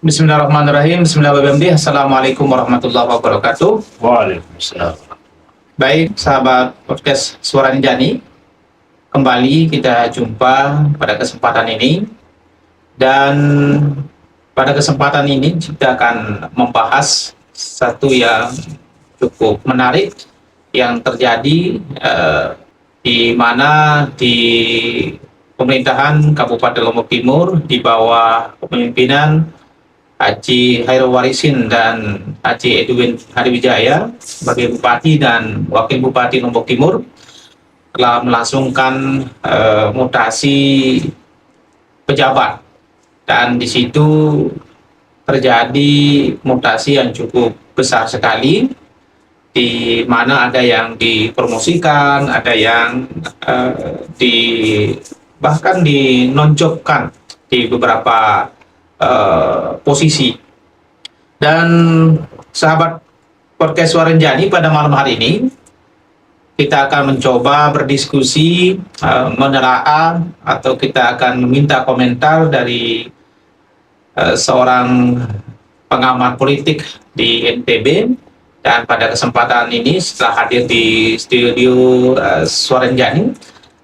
Bismillahirrahmanirrahim. Bismillahirrahmanirrahim. Assalamualaikum warahmatullahi wabarakatuh. Waalaikumsalam. Baik, sahabat podcast Suara Ninjani, kembali kita jumpa pada kesempatan ini. Dan pada kesempatan ini kita akan membahas satu yang cukup menarik yang terjadi di mana di pemerintahan Kabupaten Lombok Timur di bawah kepemimpinan Haji Hairul Warisin dan Haji Edwin Hariwijaya sebagai Bupati dan Wakil Bupati Lombok Timur telah melangsungkan mutasi pejabat, dan di situ terjadi mutasi yang cukup besar sekali, di mana ada yang dipromosikan, ada yang bahkan dinonjolkan di beberapa posisi. Dan sahabat podcast Suara Ninjani, pada malam hari ini kita akan mencoba berdiskusi, menelaah, atau kita akan meminta komentar dari seorang pengamat politik di NTB. Dan pada kesempatan ini setelah hadir di studio Suara Ninjani,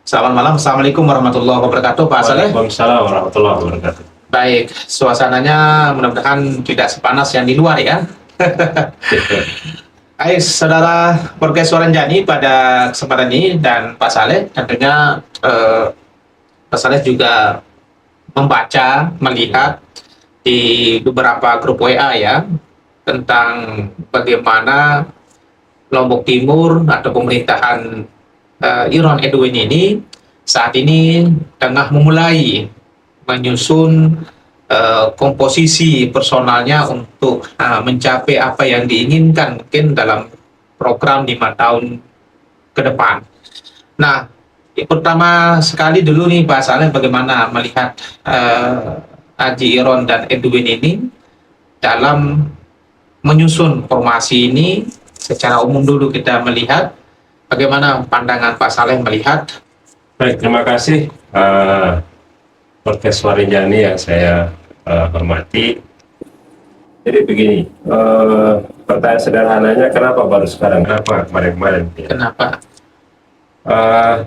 selamat malam, assalamualaikum warahmatullahi wabarakatuh, Pak Saleh. Waalaikumsalam warahmatullahi wabarakatuh. Baik, suasananya mudah-mudahan tidak sepanas yang di luar ya. Baik, saudara podcast Suara Ninjani, pada kesempatan ini dan Pak Saleh tentunya Pak Saleh juga membaca, melihat di beberapa grup WA ya tentang bagaimana Lombok Timur atau pemerintahan Iron Edwin ini saat ini tengah memulai menyusun komposisi personalnya untuk mencapai apa yang diinginkan mungkin dalam program 5 tahun ke depan. Nah, pertama sekali dulu nih Pak Saleh, bagaimana melihat Haji Iron dan Edwin ini dalam menyusun formasi ini? Secara umum dulu kita melihat bagaimana pandangan Pak Saleh melihat. Baik, terima kasih podcast Suara Ninjani yang saya hormati. Jadi begini, pertanyaan sederhananya, kenapa baru sekarang? Kenapa kemarin-kemarin? Kenapa?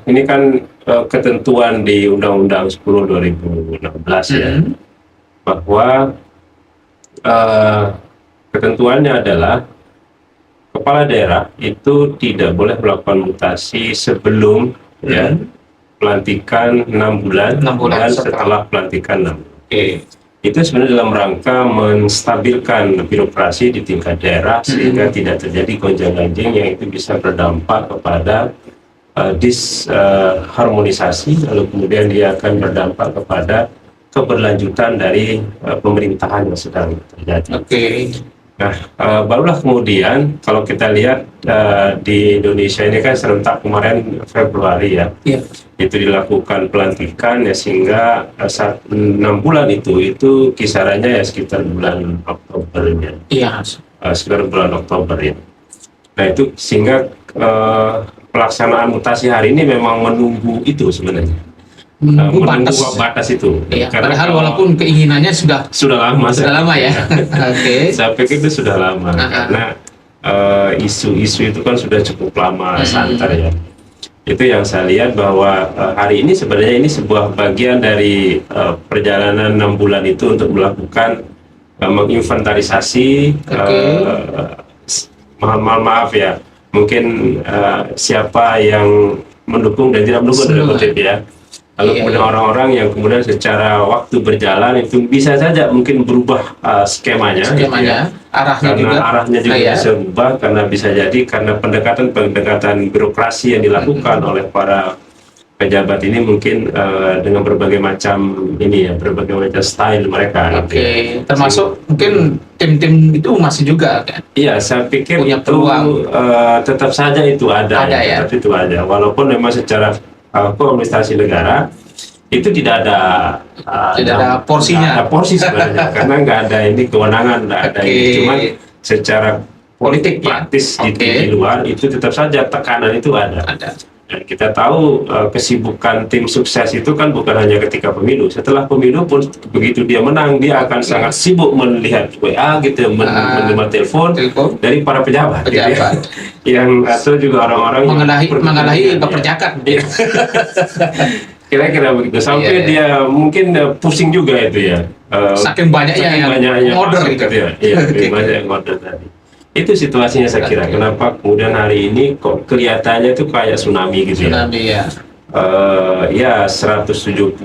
Ini kan ketentuan di Undang-Undang 10 2016 ya, bahwa ketentuannya adalah kepala daerah itu tidak boleh melakukan mutasi sebelum ya pelantikan 6 bulan, dan setelah pelantikan 6 bulan. Itu sebenarnya dalam rangka menstabilkan birokrasi di tingkat daerah sehingga tidak terjadi gonjang-ganjing yang itu bisa berdampak kepada disharmonisasi, lalu kemudian dia akan berdampak kepada keberlanjutan dari pemerintahan yang sedang terjadi. Nah, barulah kemudian kalau kita lihat di Indonesia ini kan serentak kemarin Februari ya, itu dilakukan pelantikan ya, sehingga 6 bulan itu kisarannya ya sekitar bulan Oktobernya, sekitar bulan Oktober ya. Nah itu sehingga pelaksanaan mutasi hari ini memang menunggu itu sebenarnya. Menunggu batas itu. Padahal walaupun keinginannya sudah lama ya. Saya pikir itu sudah lama karena isu-isu itu kan sudah cukup lama santer ya. Itu yang saya lihat bahwa hari ini sebenarnya ini sebuah bagian dari perjalanan 6 bulan itu untuk melakukan menginventarisasi. Maaf ya, mungkin siapa yang mendukung dan tidak mendukung dalam konsep ya. Lalu kemudian orang-orang yang kemudian secara waktu berjalan itu bisa saja mungkin berubah skemanya ya. Arahnya juga bisa berubah, karena bisa jadi karena pendekatan birokrasi yang dilakukan oleh para pejabat ini mungkin dengan berbagai macam berbagai macam style mereka. Termasuk mungkin tim-tim itu masih juga kan? Iya, saya pikir punya itu peluang. Tetap saja itu ada ya. Tetap itu ada, walaupun memang secara administrasi negara itu tidak ada porsinya. Ada porsi sebenarnya karena nggak ada ini kewenangan, nggak ada ini. Cuman secara politik praktis di luar itu tetap saja tekanan itu ada. Dan kita tahu kesibukan tim sukses itu kan bukan hanya ketika pemilu. Setelah pemilu pun begitu dia menang, dia akan sangat sibuk melihat WA gitu, menerima telepon dari para pejabat. Gitu ya. Yang atau juga orang-orang mengenai keperjakan. Kira-kira begitu. Sampai dia mungkin pusing juga itu ya. Saking banyaknya yang order gitu ya. Iya, banyak yang order tadi. Itu situasinya saya kira. Kenapa kemudian hari ini kok kelihatannya itu kayak tsunami gitu ya. Tsunami ya. Ya 170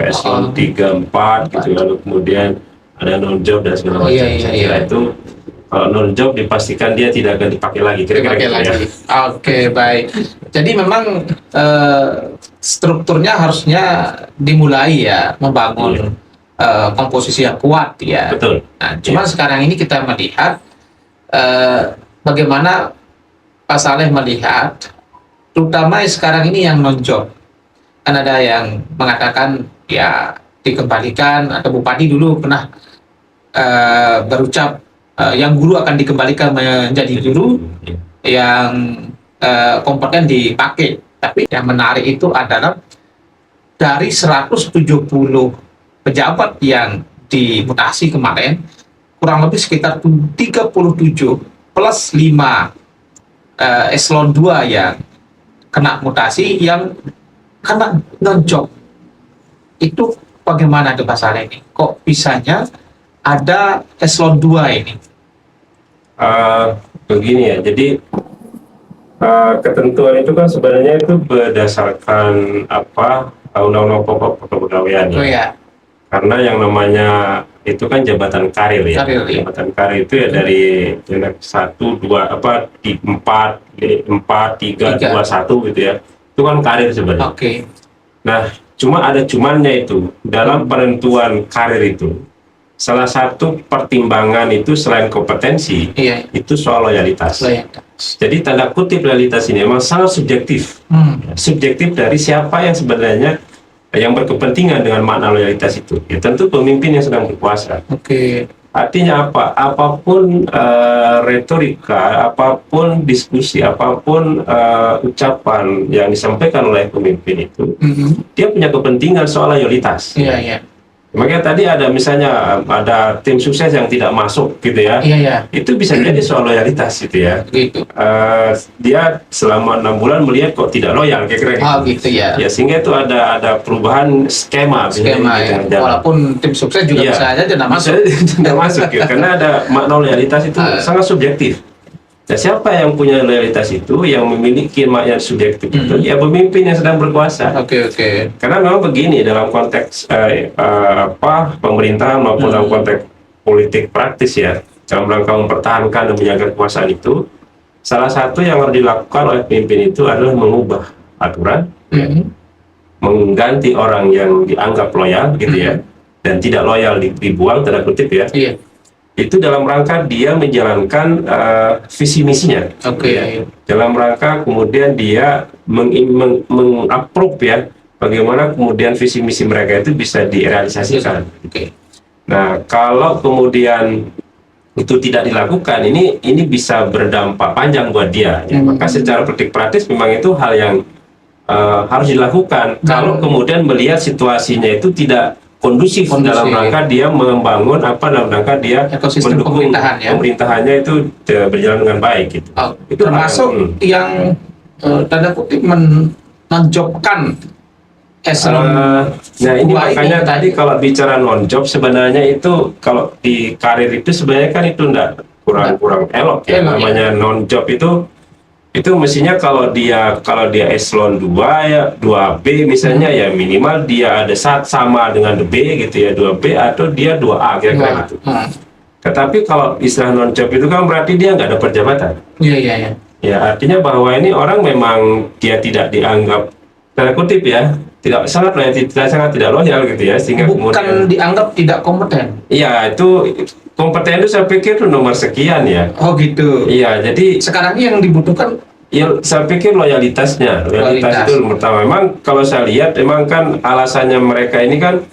eselon 3, 4 gitu, lalu kemudian ada non job dan segala macam. Saya kira itu kalau non job dipastikan dia tidak akan dipakai lagi. Kira-kira gitu ya. Oke, baik. Jadi memang strukturnya harusnya dimulai ya, membangun komposisi yang kuat ya. Betul. Nah, cuma sekarang ini kita melihat bagaimana Pak Saleh melihat, terutama sekarang ini yang non-job. Kan ada yang mengatakan ya dikembalikan, atau Bupati dulu pernah berucap yang guru akan dikembalikan menjadi guru, yang kompeten dipakai. Tapi yang menarik itu adalah dari 170 pejabat yang dimutasi kemarin, kurang lebih sekitar 37 plus 5 eselon 2 yang kena mutasi, yang kena non-job. Itu bagaimana tuh Pak Saleh ini? Kok bisanya ada eselon 2 ini? Begini ya, jadi ketentuan itu kan sebenarnya itu berdasarkan undang-undang pokok kepegawaian ya. Karena yang namanya itu kan jabatan karir ya. Jabatan karir itu ya dari 1, 2, 4, 3, 2, 1 gitu ya. Itu kan karir sebenarnya. Nah, cuma ada cumannya itu dalam penentuan karir itu. Salah satu pertimbangan itu selain kompetensi, itu soal loyalitas. Jadi tanda kutip loyalitas ini memang sangat subjektif. Subjektif dari siapa yang sebenarnya yang berkepentingan dengan makna loyalitas itu. Ya tentu pemimpin yang sedang berkuasa. Artinya apa? Apapun retorika, apapun diskusi, apapun ucapan yang disampaikan oleh pemimpin itu, dia punya kepentingan soal loyalitas. Makanya tadi ada misalnya ada tim sukses yang tidak masuk gitu ya, itu bisa jadi soal loyalitas gitu ya. Dia selama 6 bulan melihat kok tidak loyal kira-kira gitu. Ya sehingga itu ada perubahan skema ya. Walaupun tim sukses juga bisa aja tidak masuk gitu. Karena ada makna loyalitas itu sangat subjektif. Nah, siapa yang punya loyalitas itu, yang memiliki makna subjektif itu, ya pemimpin yang sedang berkuasa. Karena memang begini, dalam konteks pemerintahan maupun dalam konteks politik praktis ya, dalam rangka mempertahankan dan menjaga kekuasaan itu, salah satu yang harus dilakukan oleh pemimpin itu adalah mengubah aturan, mengganti orang yang dianggap loyal gitu ya, dan tidak loyal dibuang tanda kutip ya. Itu dalam rangka dia menjalankan visi misinya. Ya. Dalam rangka kemudian dia mengapprove ya bagaimana kemudian visi misi mereka itu bisa direalisasikan. Nah, kalau kemudian itu tidak dilakukan, ini bisa berdampak panjang buat dia. Ya. Maka secara praktis memang itu hal yang harus dilakukan. Kalau kemudian melihat situasinya itu tidak kondusif dalam rangka dia membangun dalam rangka dia mendukung pemerintahannya itu berjalan dengan baik gitu. Itu termasuk yang tanda kutip menonjobkan eselon. Nah ini makanya tadi kalau bicara non-job sebenarnya itu kalau di karir itu sebenarnya kan itu kurang elok ya. Namanya non-job itu mestinya kalau dia eselon 2 ya 2B misalnya ya minimal dia ada sama dengan B gitu ya, 2B atau dia 2A kira-kira gitu. Tetapi kalau istilah non job itu kan berarti dia nggak ada jabatan. Ya artinya bahwa ini orang memang dia tidak dianggap tanda kutip ya sangat tidak loyal gitu ya, sehingga bukan kemudian dianggap tidak kompeten. Iya, itu kompeten itu saya pikir itu nomor sekian ya. Oh gitu. Iya, jadi sekarang ini yang dibutuhkan ya saya pikir loyalitas itu pertama. Memang kalau saya lihat memang kan alasannya mereka ini kan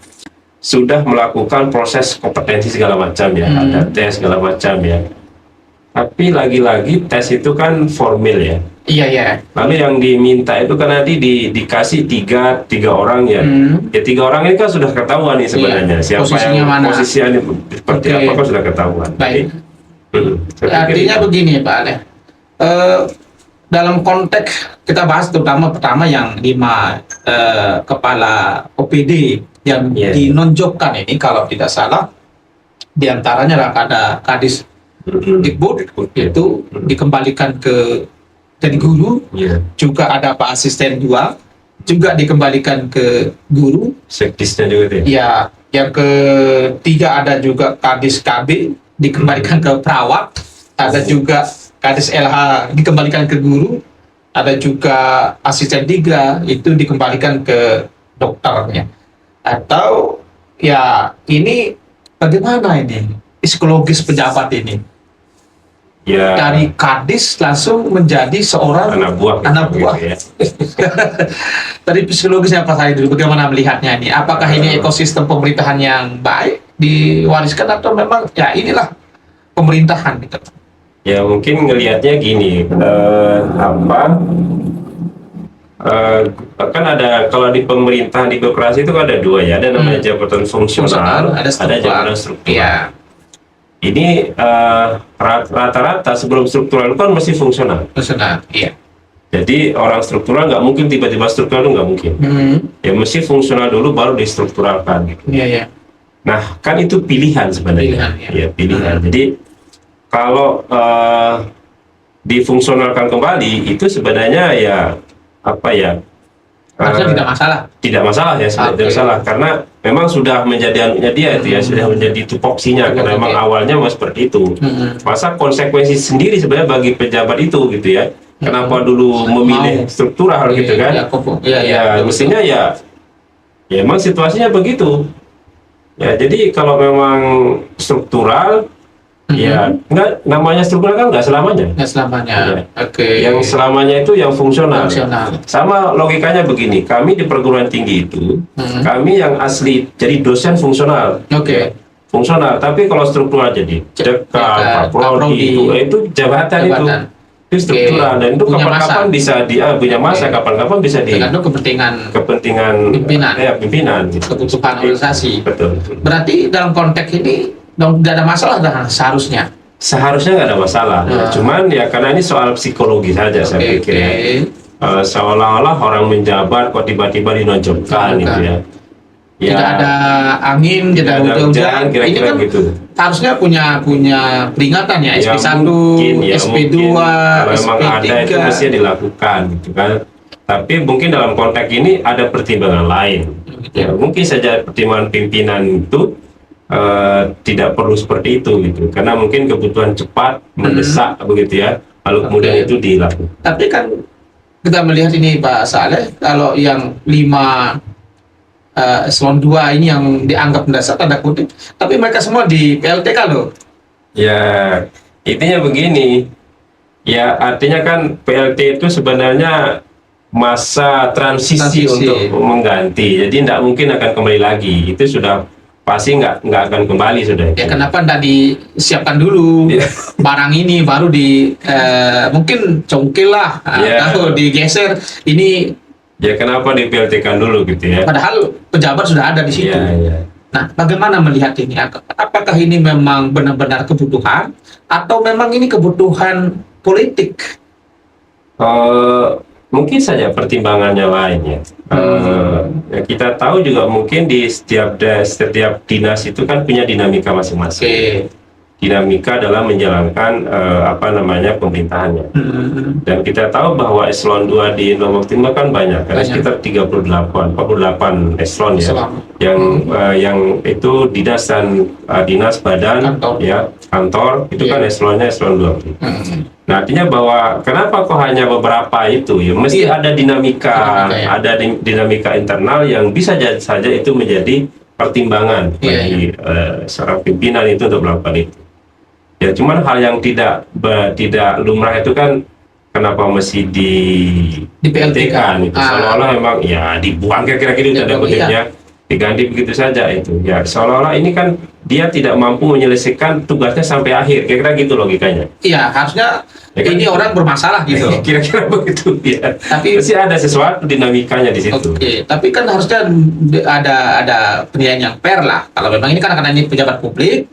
sudah melakukan proses kompetensi segala macam ya, ada tes segala macam ya. Tapi lagi-lagi tes itu kan formil ya. Iya ya. Lalu yang diminta itu kan nanti dikasih tiga orang ya. Ya 3 orang ini kan sudah ketahuan nih sebenarnya. Iya. Siapa Posisinya yang mana? posisinya seperti apa kan sudah ketahuan. Baik. Jadi, Artinya begini Pak Ale. Dalam konteks kita bahas terutama pertama yang 5 kepala OPD yang dinonjolkan ini, kalau tidak salah diantaranya ada Kadis Dikbud itu dikembalikan ke jadi guru, juga ada Pak Asisten 2 juga dikembalikan ke guru, sekdisnya juga deh. ya. Yang ketiga ada juga Kadis KB dikembalikan ke perawat, ada juga Kadis LH dikembalikan ke guru, ada juga Asisten 3 itu dikembalikan ke dokternya. Atau ya ini bagaimana ini psikologis pejabat ini? Ya, Dari kadis langsung menjadi seorang anak buah. Gitu ya. Dari psikologisnya Pak Saleh dulu, bagaimana melihatnya ini? Apakah ini ekosistem pemerintahan yang baik diwariskan atau memang ya inilah pemerintahan gitu? Ya mungkin ngelihatnya gini, kan ada, kalau di pemerintahan di birokrasi itu ada 2 ya, ada namanya jabatan fungsional, ada jabatan struktural. Ya. Ini rata-rata sebelum struktural kan masih fungsional. Fungsional, iya. Jadi orang struktural nggak mungkin tiba-tiba struktural, itu nggak mungkin. Ya mesti fungsional dulu baru distrukturalkan. Gitu. Iya, iya. Nah kan itu pilihan sebenarnya. Pilihan. Jadi kalau difungsionalkan kembali itu sebenarnya ya apa ya? Harusnya tidak masalah. Tidak masalah ya, tidak masalah karena memang sudah menjadi anunya dia itu ya, sudah menjadi tupoksinya karena memang awalnya seperti itu. Masa konsekuensi sendiri sebenarnya bagi pejabat itu gitu ya. Kenapa dulu memilih struktural gitu kan? Ya, mestinya ya memang situasinya begitu. Ya jadi kalau memang struktural ya nggak, namanya struktural kan nggak selamanya. Nggak selamanya. Yang selamanya itu yang fungsional. Sama logikanya begini, kami di perguruan tinggi itu, kami yang asli jadi dosen fungsional. Fungsional, tapi kalau struktural jadi dekan, prodi itu jabatan itu struktural dan itu kapan-kapan bisa punya masa, kapan-kapan bisa tergantung kepentingan pimpinan kebutuhan organisasi. Betul. Berarti dalam konteks ini tidak ada masalah seharusnya nggak ada masalah. Cuman ya karena ini soal psikologi saja saya pikir ya. Seolah-olah orang menjabat kok tiba-tiba dinonjolkan gitu ya. Tidak ada angin, tidak ada hujan, kira-kira kan gitu. Harusnya punya peringatan ya, SP1, SP2, kalau memang SP3. ada itu mesti dilakukan gitu kan. Tapi mungkin dalam konteks ini ada pertimbangan lain. Ya, mungkin saja pertimbangan pimpinan itu tidak perlu seperti itu gitu, karena mungkin kebutuhan cepat mendesak begitu ya, lalu kemudian itu dilakukan. Tapi kan kita melihat ini Pak Saleh, kalau yang 5 eselon 2 ini yang dianggap mendesak tanda kutip, tapi mereka semua di PLTK loh. Ya intinya begini, ya artinya kan PLT itu sebenarnya masa transisi untuk mengganti, jadi tidak mungkin akan kembali lagi, itu sudah pasti nggak akan kembali sudah. Ya kenapa tidak disiapkan dulu barang ini baru mungkin congkel lah atau digeser ini. Ya kenapa di PLT-kan dulu gitu ya. Padahal pejabat sudah ada di situ. Nah, bagaimana melihat ini? Apakah ini memang benar-benar kebutuhan atau memang ini kebutuhan politik? Mungkin saja pertimbangannya lain ya. Ya kita tahu juga mungkin di setiap dinas itu kan punya dinamika masing-masing. Dinamika dalam menjalankan pemerintahannya. Dan kita tahu bahwa eselon 2 di Lombok Timur kan banyak, karena sekitar 48 eselon ya. Yang itu dinas dan dinas badan kantor itu kan eselonnya eselon 2. Nah, artinya bahwa kenapa kok hanya beberapa itu ya, mesti ada dinamika, ada dinamika internal yang bisa saja itu menjadi pertimbangan bagi seorang pimpinan itu untuk melakukan itu. Ya, cuman hal yang tidak lumrah itu kan kenapa mesti di PLT kan itu, seolah-olah memang ya dibuang kira-kira gitu tanda kutipnya. diganti begitu saja itu. Ya seolah-olah ini kan dia tidak mampu menyelesaikan tugasnya sampai akhir, kira-kira gitu logikanya. Iya, harusnya Ya kan? ini orang bermasalah gitu. Kira-kira begitu ya. Tapi Pasti ada sesuatu dinamikanya di situ. oke, tapi kan harusnya ada penilaian yang fair lah. Kalau memang ini kan karena ini pejabat publik,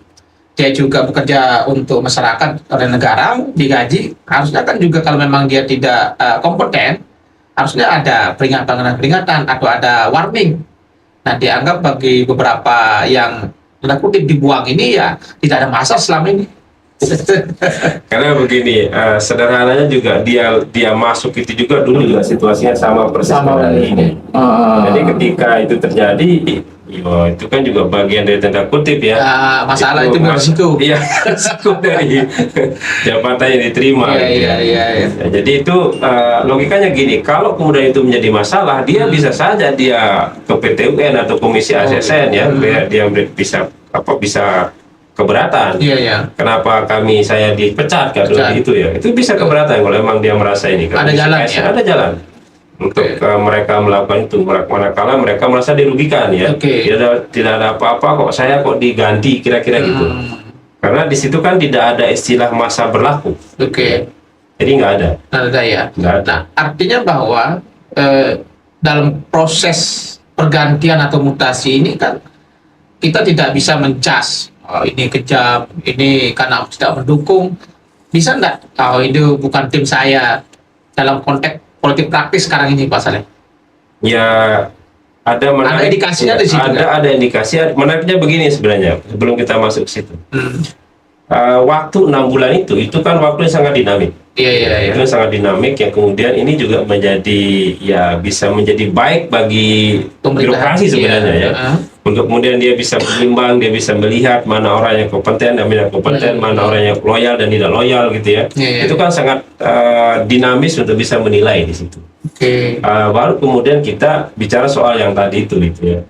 dia juga bekerja untuk masyarakat dan negara, digaji, harusnya kan juga kalau memang dia tidak kompeten, harusnya ada peringatan atau ada warning. Nah, dianggap bagi beberapa yang tanda kutip dibuang ini ya tidak ada masalah selama ini. Karena begini, sederhananya juga dia masuk itu juga dulu juga situasinya sama persis seperti ini. Jadi ketika itu terjadi, itu kan juga bagian dari tanda kutip ya. Masalah itu resiko. Iya, resiko dari jabatan yang diterima. Iya. Ya, jadi itu logikanya gini, kalau kemudian itu menjadi masalah, dia bisa saja dia ke PT UN atau Komisi ASN ya, dia bisa keberatan. Iya. Kenapa saya dipecat itu ya? Itu bisa keberatan kalau memang dia merasa ini. Ada jalan ya? Ada jalan untuk mereka melakukan itu. Manakala mereka merasa dirugikan ya. Tidak ada apa-apa kok saya kok diganti kira-kira gitu. Karena di situ kan tidak ada istilah masa berlaku. Jadi nggak ada. Nggak ada. Nah, artinya bahwa dalam proses pergantian atau mutasi ini kan kita tidak bisa menjas. Oh, ini kejam, ini karena tidak mendukung. Bisa enggak? Oh, itu bukan tim saya dalam konteks politik praktis sekarang ini, Pak Saleh. Ya, ada indikasinya di situ. Ada indikasi. Menariknya begini sebenarnya, sebelum kita masuk ke situ. Waktu 6 bulan itu kan waktu yang sangat dinamik. Iya. Itu sangat dinamik yang kemudian ini juga bisa menjadi baik bagi birokrasi sebenarnya ya. Untuk kemudian dia bisa menimbang, dia bisa melihat mana orang yang kompeten dan tidak kompeten, mana orang yang loyal dan tidak loyal gitu ya. Itu kan sangat dinamis untuk bisa menilai di situ. Baru kemudian kita bicara soal yang tadi itu gitu ya.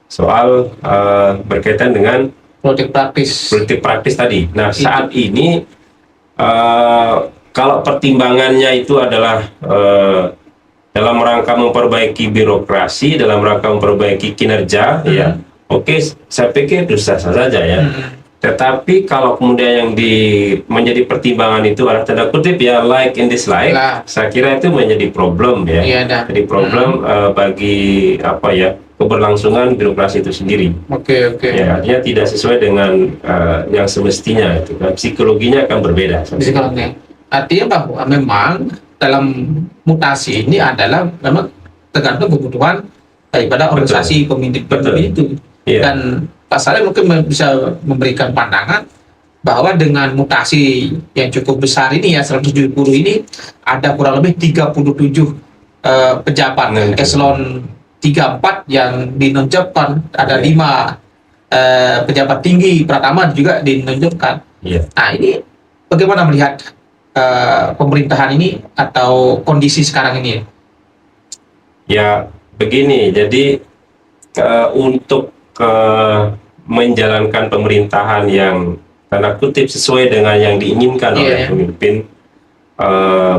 Soal berkaitan dengan politik praktis tadi. Nah, saat ini kalau pertimbangannya itu adalah dalam rangka memperbaiki birokrasi, dalam rangka memperbaiki kinerja, ya, oke, saya pikir itu sah-sah saja ya. Tetapi kalau kemudian yang menjadi pertimbangan itu adalah tanda kutip ya like and dislike, saya kira itu menjadi problem ya. Jadi problem bagi keberlangsungan birokrasi itu sendiri. Ya, artinya tidak sesuai dengan yang semestinya itu kan. Psikologinya akan berbeda. Artinya bahwa memang dalam mutasi ini adalah memang tergantung kebutuhan daripada organisasi pemimpin itu. Dan Pak Saleh mungkin bisa memberikan pandangan bahwa dengan mutasi yang cukup besar ini ya 170 ini ada kurang lebih 37 pejabat eselon 3-4 yang dinonjolkan, ada 5 pejabat tinggi Pratama juga dinonjolkan. Nah, ini bagaimana melihat pemerintahan ini atau kondisi sekarang ini? Ya begini, jadi untuk menjalankan pemerintahan yang tanda kutip sesuai dengan yang diinginkan oleh pemimpin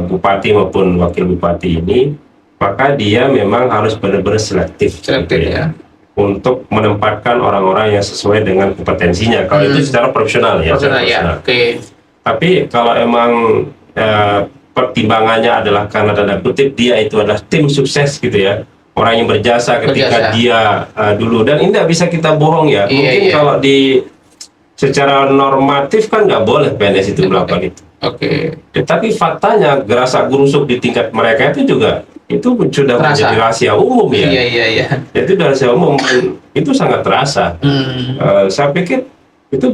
bupati maupun wakil bupati ini, maka dia memang harus benar-benar selektif ya, untuk menempatkan orang-orang yang sesuai dengan kompetensinya. Kalau itu secara profesional ya. Tapi kalau emang pertimbangannya adalah karena tanda kutip dia itu adalah tim sukses gitu ya, orang yang berjasa ketika dia dulu, dan ini tidak bisa kita bohong ya. Mungkin kalau secara normatif kan nggak boleh PNS itu melakukan itu. Tapi faktanya gerasa gerusuk di tingkat mereka itu juga sudah menjadi rahasia umum ya. Itu rahasia umum, itu sangat terasa. Saya pikir itu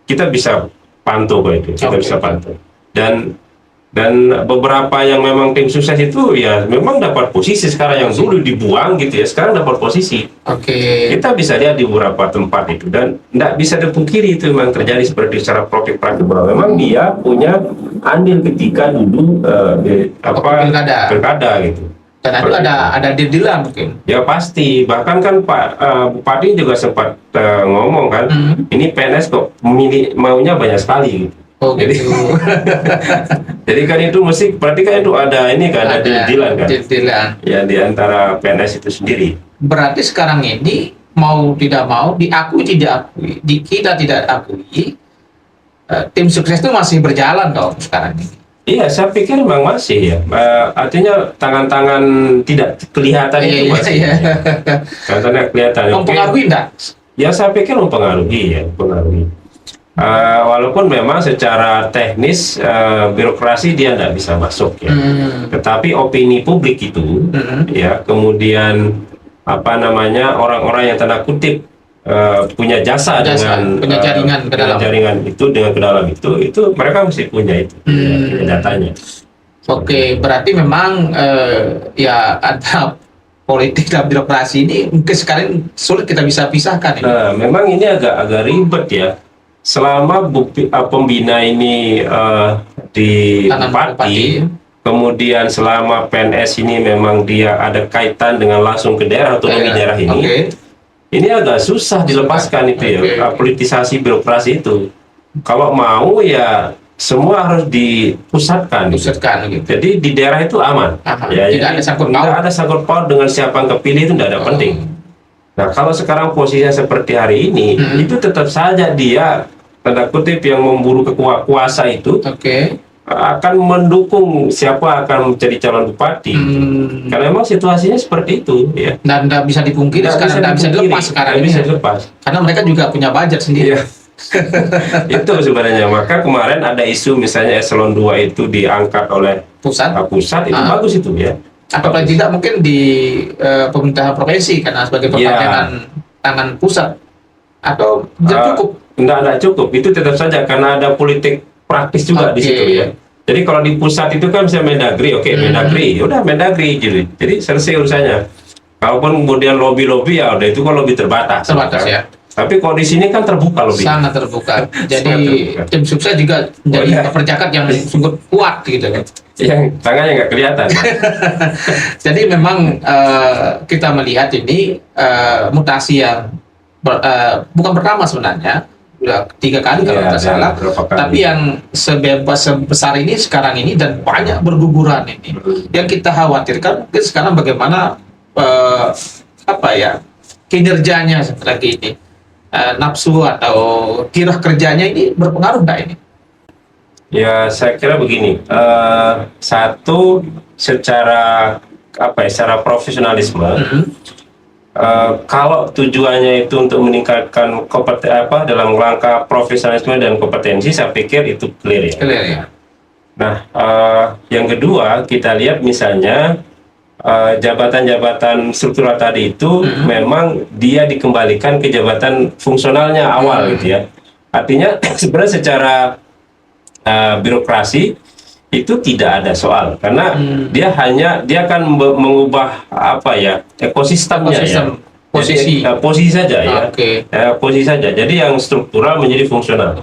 kita bisa pantau kok itu, kita bisa pantau. Dan beberapa yang memang tim sukses itu ya memang dapat posisi sekarang, yang dulu dibuang gitu ya, sekarang dapat posisi. Kita bisa lihat di beberapa tempat itu, dan tidak bisa dipungkiri itu memang terjadi seperti secara praktik bahwa memang dia punya andil ketika dulu pilkada gitu. Dan itu ada deal-dealan mungkin. Ya pasti, bahkan kan Pak Bupati juga sempat ngomong kan, ini PNS kok maunya banyak sekali gitu. Jadi kan itu berarti kan itu ada deal-dealan kan? Ya, di antara PNS itu sendiri. Berarti sekarang ini mau tidak mau, diakui tidak akui, kita tidak akui, tim sukses itu masih berjalan dong sekarang ini. Iya, saya pikir memang masih ya. Artinya tangan-tangan tidak kelihatan itu masih. Iya. Tangan-tangan kelihatan. Mempengaruhi enggak? Ya, saya pikir mempengaruhi ya, mempengaruhi. Walaupun memang secara teknis birokrasi dia tidak bisa masuk ya. Tetapi opini publik itu ya, kemudian apa namanya, orang-orang yang tanda kutip punya jasa dengan punya jaringan ke dalam. jaringan itu, dengan ke dalam itu mereka mesti punya itu punya datanya. Oke, berarti memang ya ada politik dan birokrasi ini mungkin sekarang sulit kita bisa pisahkan ini. Memang ini agak ribet ya. Selama pembina ini di bupati, kemudian selama PNS ini memang dia ada kaitan dengan langsung ke daerah, otonomi daerah ini, ini agak susah dilepaskan itu ya, politisasi birokrasi itu. Kalau mau ya semua harus dipusatkan. Gitu. Jadi di daerah itu aman. Ya, tidak ada sangkut paut dengan siapa yang kepilih, itu tidak ada penting. Nah, kalau sekarang posisinya seperti hari ini, itu tetap saja dia tanda kutip yang memburu kuasa itu akan mendukung siapa akan menjadi calon bupati. Karena memang situasinya seperti itu ya. Dan tidak bisa dipungkiri sekarang, tidak bisa dilepas sekarang ini. Bisa dilepas. Karena mereka juga punya budget sendiri. Itu sebenarnya. Maka kemarin ada isu misalnya eselon 2 itu diangkat oleh pusat itu bagus itu ya. Atau paling tidak mungkin di pemerintahan provinsi karena sebagai perpanjangan tangan pusat, atau tidak cukup? Enggak cukup, itu tetap saja karena ada politik praktis juga di situ ya. Jadi kalau di pusat itu kan bisa Mendagri, Mendagri, udah Mendagri gitu. Jadi selesai urusannya. Kalaupun kemudian lobby ya udah, itu kan lobby terbatas ya. Tapi kalau di sini kan terbuka lobby. Sangat terbuka. Jadi tim sukses juga menjadi perjakat yang sungguh kuat gitu kan. Yang tangannya nggak kelihatan. Jadi memang kita melihat ini mutasi yang bukan pertama sebenarnya, udah 3 kali kalau tidak salah. Tapi yang sebesar ini sekarang ini dan banyak berguguran ini. Yang kita khawatirkan mungkin sekarang bagaimana kinerjanya lagi ini. Nafsu atau kirah kerjanya ini berpengaruh nggak ini? Ya, saya kira begini. Satu, secara secara profesionalisme, kalau tujuannya itu untuk meningkatkan dalam rangka profesionalisme dan kompetensi, saya pikir itu clear ya. Nah, yang kedua, kita lihat misalnya jabatan-jabatan struktural tadi itu memang dia dikembalikan ke jabatan fungsionalnya awal gitu ya. Artinya sebenarnya secara birokrasi itu tidak ada soal, karena dia akan mengubah ekosistemnya ya. Posisi saja ya. Posisi saja. Jadi yang struktural menjadi fungsional.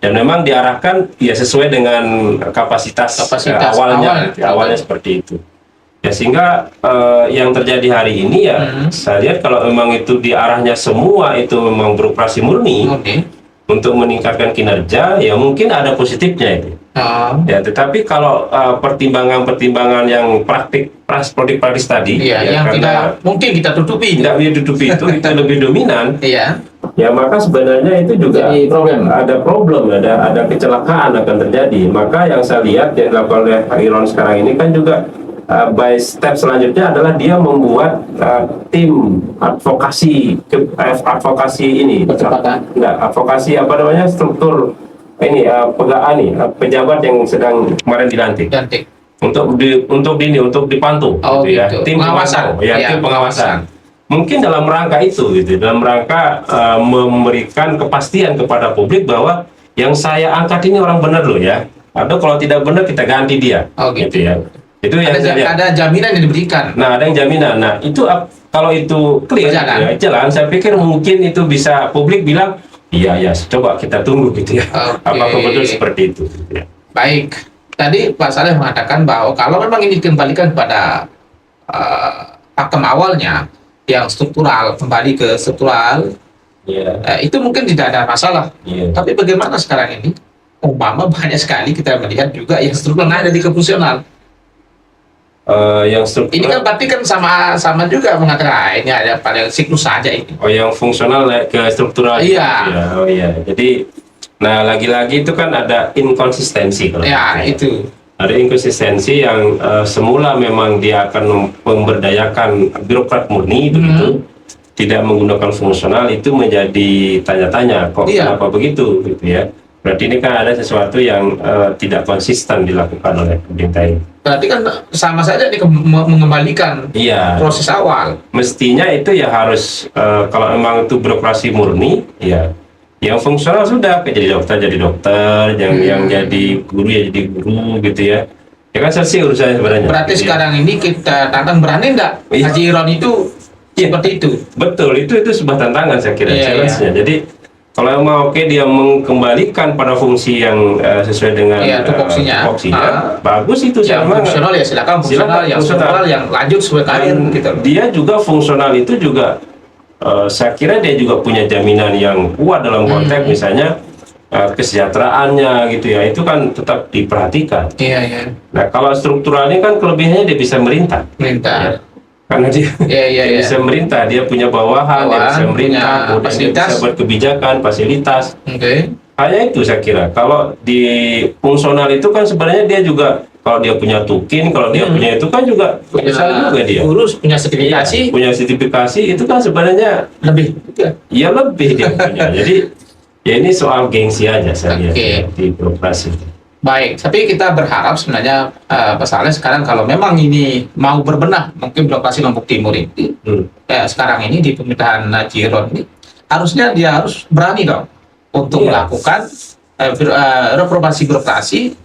Dan memang diarahkan ya sesuai dengan kapasitas awalnya seperti itu. Ya, sehingga yang terjadi hari ini ya, saya lihat kalau memang itu diarahnya semua itu memang beroperasi murni untuk meningkatkan kinerja, ya mungkin ada positifnya itu. Ya, tetapi kalau pertimbangan-pertimbangan yang praktis tadi, yang tidak mungkin kita tutupi, itu lebih dominan. Ya, maka sebenarnya itu juga ada problem, ada kecelakaan akan terjadi. Maka yang saya lihat yang dilakukan oleh Iron sekarang ini kan juga by step selanjutnya adalah dia membuat tim advokasi ini, advokasi struktur ini pejabat yang sedang kemarin dilantik untuk dipantau, tim pengawasan, tim pengawasan. Mungkin dalam rangka itu, dalam rangka memberikan kepastian kepada publik bahwa yang saya angkat ini orang benar loh ya, atau kalau tidak benar kita ganti dia, gitu ya. Itu ada jaminan yang diberikan. Nah, ada yang jaminan. Nah, itu kalau itu clear jalan, saya pikir mungkin itu bisa publik bilang, iya, coba kita tunggu gitu ya. Apakah betul seperti itu? Ya. Baik. Tadi Pak Saleh mengatakan bahwa kalau memang ini dikembalikan pada pakem awalnya yang struktural, kembali ke struktural, itu mungkin tidak ada masalah. Tapi bagaimana sekarang ini? Umpama banyak sekali kita melihat juga yang struktural ada di ke fungsional. yang struktural. Ini kan berarti kan sama juga mengatakan ini ada pada siklus saja ini. Oh, yang fungsional ke struktural. Iya. Ya, oh iya. Jadi, nah lagi-lagi itu kan ada inkonsistensi kalau Ya, itu. ada inkonsistensi yang semula memang dia akan memberdayakan birokrat murni begitu, tidak menggunakan fungsional, itu menjadi tanya-tanya kok kenapa begitu gitu ya. Berarti ini kan ada sesuatu yang tidak konsisten dilakukan oleh pemerintah ini. Berarti kan sama saja mengembalikan proses awal. Mestinya itu ya harus kalau memang itu birokrasi murni, ya yang fungsional sudah jadi dokter, yang jadi guru ya jadi guru gitu ya. Ya kan selesai urusannya sebenarnya. Berarti gitu sekarang ini kita tantang, berani enggak Haji Iron itu seperti itu? Betul, itu sebuah tantangan saya kira, challenge-nya. Jadi kalau mau dia mengembalikan pada fungsi yang sesuai dengan tupoksinya, bagus itu. Yang fungsional ya silakan fungsional, yang struktural yang lanjut sesuai kain gitu. Dia juga fungsional itu juga saya kira dia juga punya jaminan yang kuat dalam konteks misalnya kesejahteraannya gitu ya, itu kan tetap diperhatikan. Nah kalau strukturalnya kan kelebihannya dia bisa merintah. Ya. Karena dia bisa merintah, dia punya bawahan, dia bisa merintah, dia bisa buat kebijakan, fasilitas. Hanya itu saya kira. Kalau di fungsional itu kan sebenarnya dia juga, kalau dia punya tukin, kalau dia punya itu kan juga urusan juga dia. Urus punya sertifikasi. Punya sertifikasi itu kan sebenarnya lebih. Ya lebih dia punya. Jadi ya ini soal gengsi aja saya lihat di birokrasi. Baik, tapi kita berharap sebenarnya Pak Saleh sekarang kalau memang ini mau berbenah, mungkin birokrasi Lombok Timur ini sekarang ini di pemerintahan Haji Iron ini harusnya dia harus berani dong untuk melakukan reformasi birokrasi,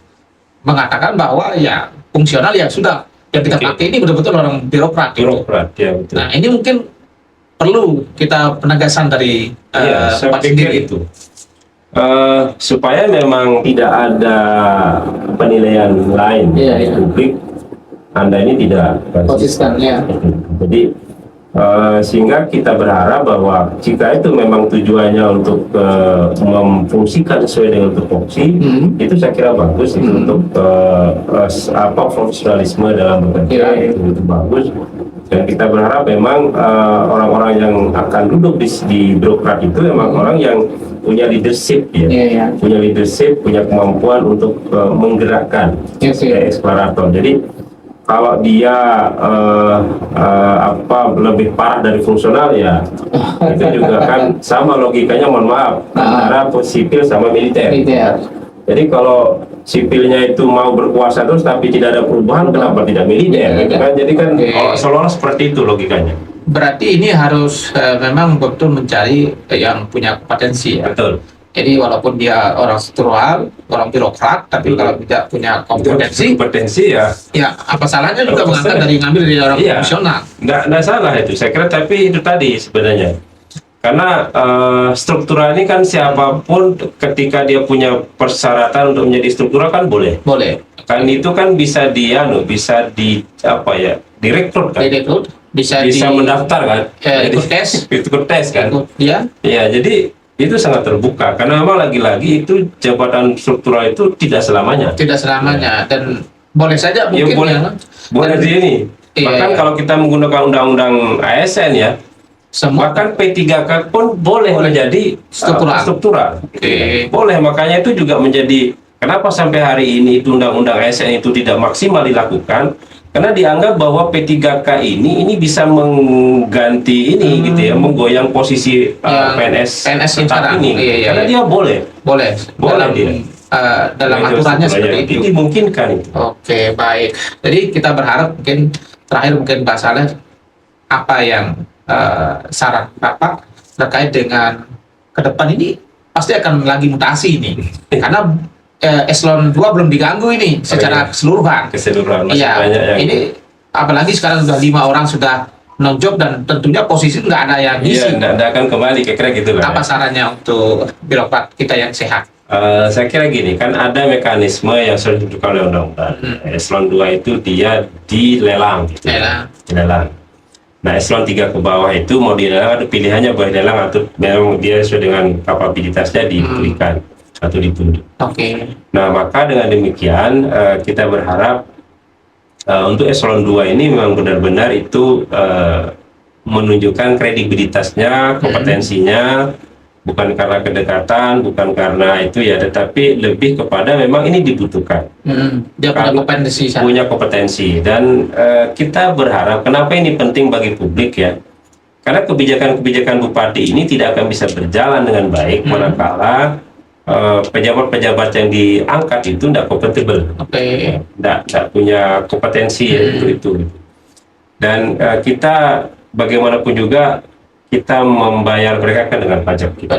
mengatakan bahwa ya fungsional yang sudah yang kita pakai ini betul-betul orang birokrat. Ya, betul. Nah ini mungkin perlu kita penegasan dari Pak sendiri itu. Supaya memang tidak ada penilaian lain dari publik, Anda ini tidak konsisten. Jadi sehingga kita berharap bahwa jika itu memang tujuannya untuk memfungsikan sesuai dengan tupoksi, itu saya kira bagus itu untuk profesionalisme dalam bekerja, itu bagus. Dan kita berharap memang orang-orang yang akan duduk di birokrat itu memang orang yang punya leadership punya leadership, punya kemampuan untuk menggerakkan eksplorator. Jadi kalau dia lebih parah dari fungsional ya itu juga kan sama logikanya, mohon maaf, antara sipil sama militer. Jadi kalau sipilnya itu mau berkuasa terus tapi tidak ada perubahan, kenapa tidak militer? Gitu kan? Jadi kan seolah-olah seperti itu logikanya. Berarti ini harus memang betul mencari yang punya kompetensi ya. Betul. Jadi walaupun dia orang struktural, orang birokrat, tapi kalau tidak punya kompetensi ya apa salahnya juga ngambil dari orang fungsional. Nggak salah itu, saya kira. Tapi itu tadi sebenarnya, karena struktural ini kan siapapun ketika dia punya persyaratan untuk menjadi struktural kan boleh. Kan itu kan bisa direkrut kan. Bisa mendaftar kan. Ikut tes kan. Iya, jadi itu sangat terbuka karena memang lagi-lagi itu jabatan struktural itu tidak selamanya. Dan boleh saja mungkin boleh di ini. Bahkan kalau kita menggunakan undang-undang ASN ya, bahkan P3K pun boleh menjadi struktural. Boleh, makanya itu juga menjadi kenapa sampai hari ini undang-undang ASN itu tidak maksimal dilakukan, karena dianggap bahwa P3K ini bisa mengganti ini gitu ya, menggoyang posisi PNS tetap ini. Karena dia boleh dalam aturannya seperti itu. Dimungkinkan itu. Oke, baik. Jadi kita berharap mungkin terakhir Pak Saleh, apa yang saran Bapak terkait dengan ke depan ini pasti akan lagi mutasi ini karena eselon 2 belum diganggu ini secara keseluruhan. Masih banyak yang ini apalagi sekarang sudah 5 orang sudah non-job dan tentunya posisi nggak ada yang ngisi. Nggak akan kembali, kira-kira gitu lah. Apa sarannya untuk birokrat kita yang sehat? Saya kira gini, kan ada mekanisme yang sudah ditentukan oleh undang-undang. Eselon 2 itu dia dilelang. Dilelang. Nah, eselon 3 ke bawah itu mau dilelang, ada pilihannya boleh dilelang atau memang dia sesuai dengan kapabilitasnya diberikan atau ditunduk. Oke. Nah, maka dengan demikian kita berharap Untuk eselon 2 ini memang benar-benar itu menunjukkan kredibilitasnya, kompetensinya, bukan karena kedekatan, bukan karena itu ya, tetapi lebih kepada memang ini dibutuhkan. Dia punya kompetensi. Punya kompetensi, dan kita berharap, kenapa ini penting bagi publik ya? Karena kebijakan-kebijakan bupati ini tidak akan bisa berjalan dengan baik manakala pejabat-pejabat yang diangkat itu tidak kompatibel, tidak punya kompetensi ya, itu. Dan kita bagaimanapun juga kita membayar mereka kan dengan pajak kita.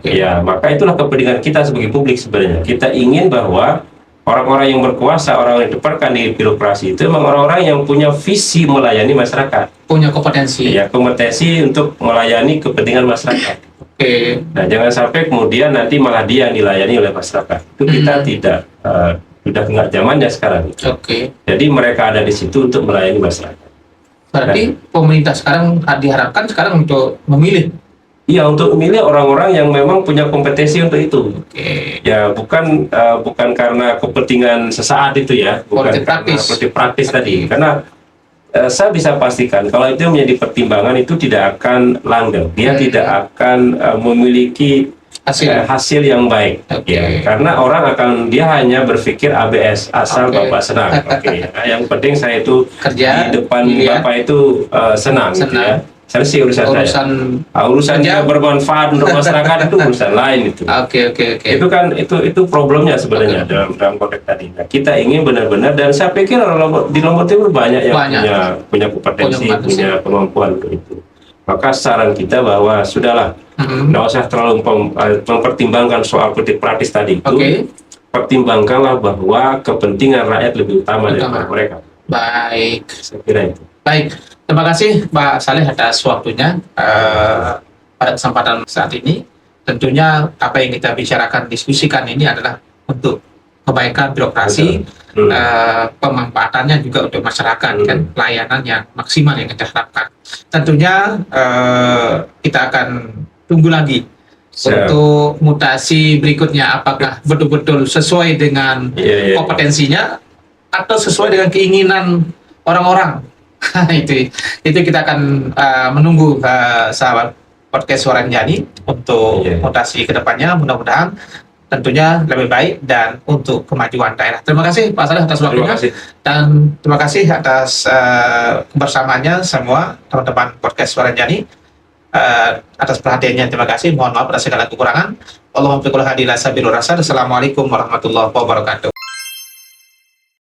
Ya, maka itulah kepentingan kita sebagai publik sebenarnya. Kita ingin bahwa orang-orang yang berkuasa, orang yang ditempatkan di birokrasi itu memang orang-orang yang punya visi melayani masyarakat, punya kompetensi. Ya, kompetensi untuk melayani kepentingan masyarakat. Nah, jangan sampai kemudian nanti malah dia yang dilayani oleh masyarakat. Itu kita tidak, sudah nggak zamannya sekarang. Jadi mereka ada di situ untuk melayani masyarakat. Berarti pemerintah sekarang diharapkan sekarang untuk memilih. Iya, untuk memilih orang-orang yang memang punya kompetensi untuk itu. Ya, bukan karena kepentingan sesaat itu ya, bukan politik praktis tadi. Karena saya bisa pastikan kalau itu menjadi pertimbangan itu tidak akan langgeng, dia tidak akan memiliki hasil yang baik. Ya, karena orang dia hanya berpikir ABS, asal Bapak senang. Nah, yang penting saya itu kerja di depan Bapak itu senang. Gitu ya. Selesai urusan yang bermanfaat untuk masyarakat itu urusan lain itu. Itu kan itu problemnya sebenarnya dalam konteks tadi. Nah, kita ingin benar-benar, dan saya pikir di Lombok Timur banyak yang punya kompetensi, punya kemampuan untuk itu. Maka saran kita bahwa sudahlah, tidak usah terlalu mempertimbangkan soal politik praktis tadi itu. Pertimbangkanlah bahwa kepentingan rakyat lebih utama daripada mereka. Baik. Saya kira itu. Baik. Terima kasih Pak Saleh atas waktunya pada kesempatan saat ini. Tentunya apa yang kita bicarakan, diskusikan ini adalah untuk kebaikan birokrasi, pemanfaatannya juga untuk masyarakat, kan, layanan yang maksimal yang kita harapkan. Tentunya kita akan tunggu lagi untuk mutasi berikutnya, apakah betul-betul sesuai dengan kompetensinya atau sesuai dengan keinginan orang-orang. itu kita akan menunggu sahabat podcast Suara Njani untuk mutasi kedepannya, mudah-mudahan tentunya lebih baik dan untuk kemajuan daerah. Terima kasih Pak Saleh atas waktunya, dan terima kasih atas kebersamaannya semua teman-teman podcast Suara Njani, atas perhatiannya. Terima kasih, mohon maaf atas segala kekurangan. Assalamualaikum warahmatullahi wabarakatuh.